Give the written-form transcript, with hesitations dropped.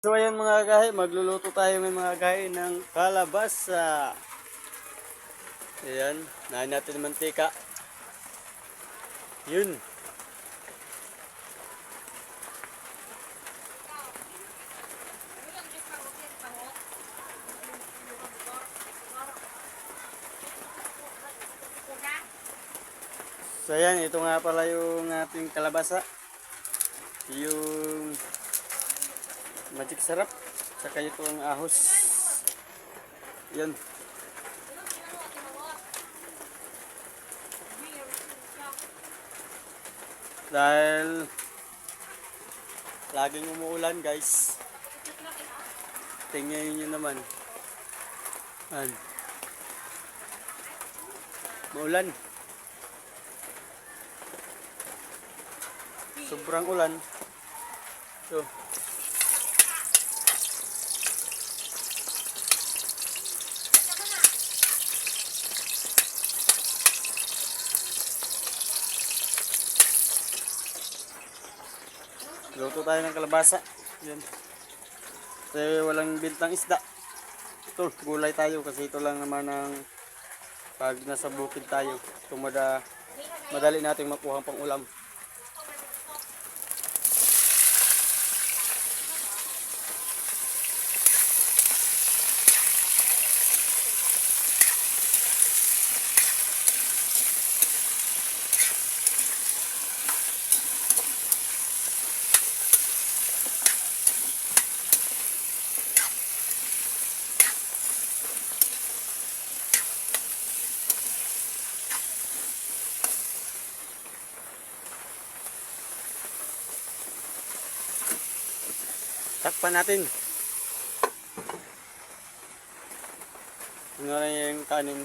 So ayan mga gahe, magluluto tayo ng mga gahe ng kalabasa. Ayan, nahin natin ng mantika. Yun. So ayan, ito nga pala yung ating kalabasa. Yung magic sarap. Saka ito ang ahos. Yan. Dahil laging umuulan guys. Tingnan nyo naman. Yan. Maulan. Sobrang ulan. So. Luto tayo ng kalabasa. Yan. Kasi walang bintang isda. Ito, gulay tayo kasi ito lang naman ang pag nasa bukid tayo. Ito madali nating makuha pang ulam. Takpan natin. Tingnan yung kanin.